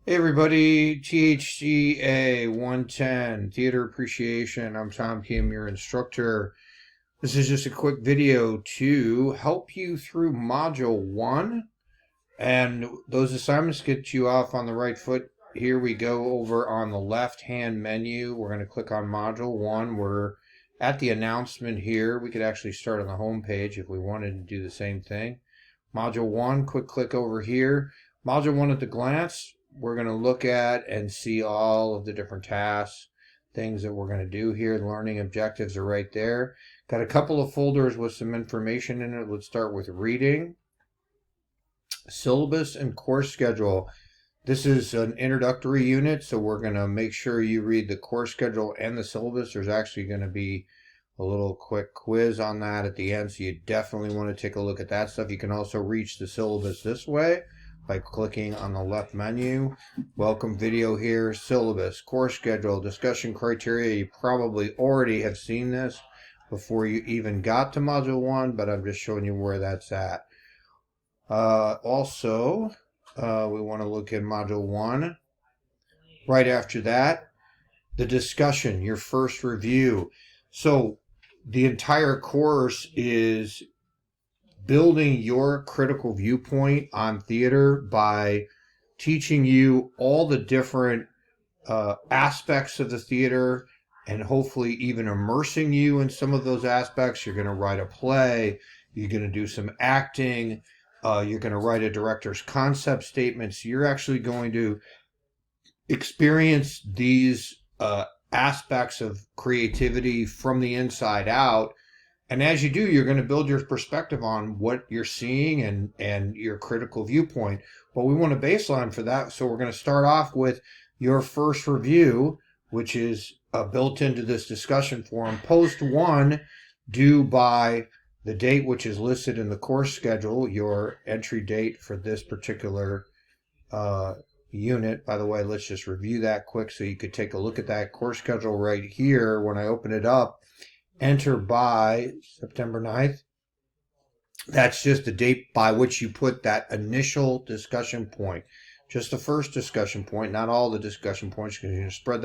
Hey everybody, THEA 110, Theater Appreciation. I'm Tom Kim, your instructor. This is just a quick video to help you through Module 1. And those assignments get you off on the right foot. Here we go over on the left-hand menu. We're going to click on Module 1. We're at the announcement here. We could actually start on the home page if we wanted to do the same thing. Module 1, quick click over here. Module 1 at the glance. We're going to look at and see all of the different tasks, things that we're going to do here. The learning objectives are right there. Got a couple of folders with some information in it. Let's start with reading, syllabus, and course schedule. This is an introductory unit, so we're going to make sure you read the course schedule and the syllabus. There's actually going to be a little quick quiz on that at the end, so you definitely want to take a look at that stuff. You can also reach the syllabus this way by clicking on the left menu. Welcome video here, syllabus, course schedule, discussion criteria. You probably already have seen this before you even got to Module 1, but I'm just showing you where that's at. Also, we want to look at Module 1. Right after that, the discussion, your first review. So the entire course is building your critical viewpoint on theater by teaching you all the different aspects of the theater and hopefully even immersing you in some of those aspects. You're going to write a play, you're going to do some acting, you're going to write a director's concept statement. So you're actually going to experience these aspects of creativity from the inside out. And as you do, you're going to build your perspective on what you're seeing and your critical viewpoint. But we want a baseline for that. So we're going to start off with your first review, which is built into this discussion forum. Post 1, due by the date which is listed in the course schedule, your entry date for this particular unit. By the way, let's just review that quick so you could take a look at that course schedule right here. When I open it up, enter by September 9th. That's just the date by which you put that initial discussion point. Just the first discussion point, not all the discussion points, because you're going to spread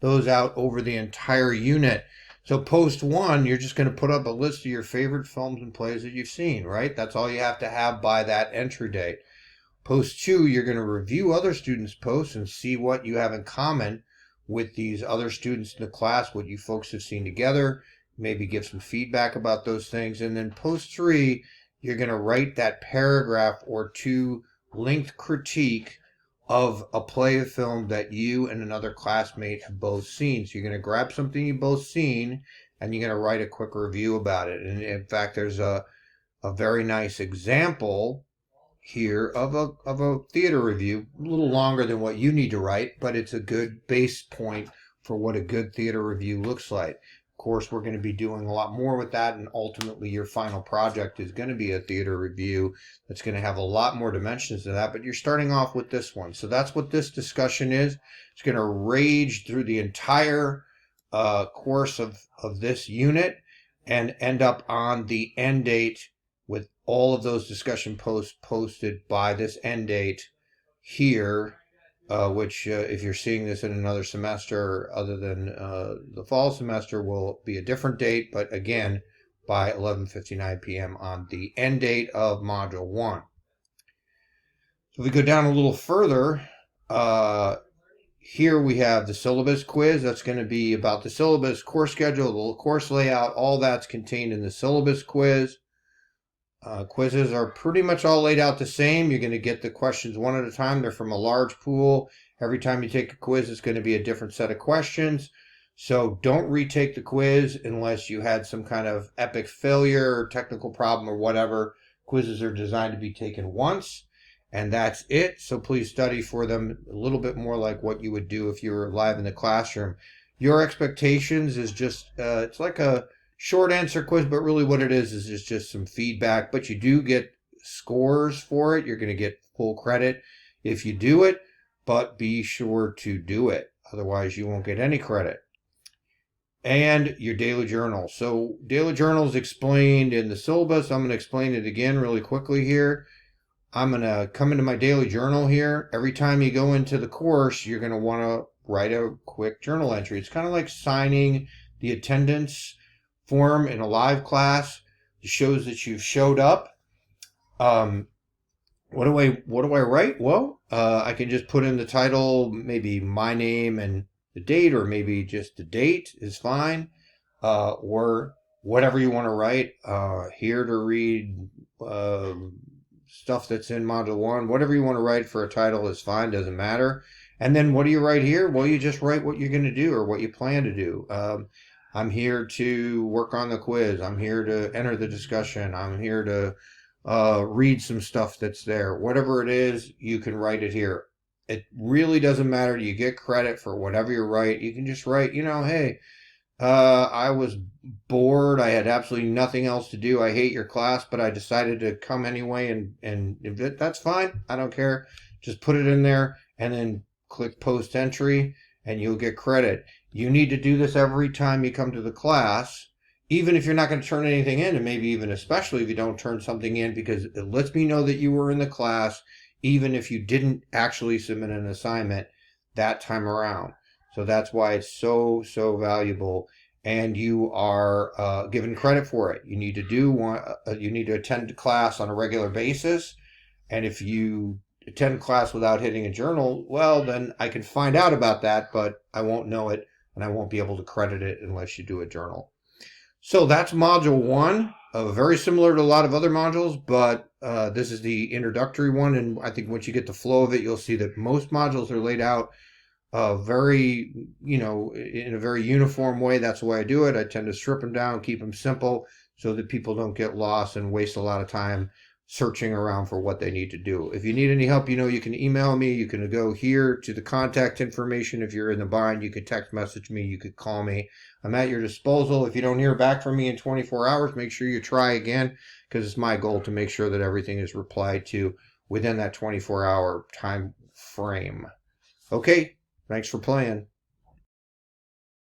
those out over the entire unit. So post 1, you're just going to put up a list of your favorite films and plays that you've seen, right? That's all you have to have by that entry date. Post 2, you're going to review other students' posts and see what you have in common with these other students in the class, what you folks have seen together, maybe give some feedback about those things. And then post 3, you're going to write that paragraph or 2 linked critique of a play or film that you and another classmate have both seen. So you're going to grab something you've both seen and you're going to write a quick review about it. And in fact, there's a very nice example here of a theater review, a little longer than what you need to write, but it's a good base point for what a good theater review looks like. Of course, we're going to be doing a lot more with that, and ultimately your final project is going to be a theater review that's going to have a lot more dimensions to that, but you're starting off with this one. So that's what this discussion is. It's going to rage through the entire course of this unit and end up on the end date with all of those discussion posts posted by this end date here, which if you're seeing this in another semester other than the fall semester will be a different date, but again, by 11:59 p.m. on the end date of Module 1. So if we go down a little further, here we have the syllabus quiz. That's going to be about the syllabus, course schedule, the course layout, all that's contained in the syllabus quiz. Quizzes are pretty much all laid out the same. You're going to get the questions one at a time. They're from a large pool. Every time you take a quiz, it's going to be a different set of questions. So don't retake the quiz unless you had some kind of epic failure or technical problem or whatever. Quizzes are designed to be taken once, and that's it. So please study for them a little bit more like what you would do if you were live in the classroom. Your expectations is just, it's like a short answer quiz, but really what it is just some feedback, but you do get scores for it. You're going to get full credit if you do it, but be sure to do it. Otherwise, you won't get any credit. And your daily journal. So daily journal is explained in the syllabus. I'm going to explain it again really quickly here. I'm going to come into my daily journal here. Every time you go into the course, you're going to want to write a quick journal entry. It's kind of like signing the attendance form in a live class. It shows that you've showed up. What do I write? Well, I can just put in the title, maybe my name and the date, or maybe just the date is fine, or whatever you want to write. Here to read stuff that's in Module 1. Whatever you want to write for a title is fine, doesn't matter. And then what do you write here? Well, you just write what you're going to do or what you plan to do. I'm here to work on the quiz. I'm here to enter the discussion. I'm here to read some stuff that's there. Whatever it is, you can write it here. It really doesn't matter. You get credit for whatever you write. You can just write, hey, I was bored. I had absolutely nothing else to do. I hate your class, but I decided to come anyway, and if that's fine. I don't care. Just put it in there and then click post entry and you'll get credit. You need to do this every time you come to the class, even if you're not going to turn anything in, and maybe even especially if you don't turn something in, because it lets me know that you were in the class, even if you didn't actually submit an assignment that time around. So that's why it's so valuable, and you are given credit for it. You need to you need to attend class on a regular basis, and if you attend class without hitting a journal, well, then I can find out about that, but I won't know it, and I won't be able to credit it unless you do a journal. So that's Module 1, very similar to a lot of other modules, but this is the introductory one, and I think once you get the flow of it, you'll see that most modules are laid out very, in a very uniform way. That's the way I do it. I tend to strip them down, keep them simple, so that people don't get lost and waste a lot of time searching around for what they need to do. If you need any help, you can email me. You can go here to the contact information. If you're in the bind, you could text message me. You could call me. I'm at your disposal. If you don't hear back from me in 24 hours, make sure you try again, because it's my goal to make sure that everything is replied to within that 24-hour time frame. Okay, thanks for playing.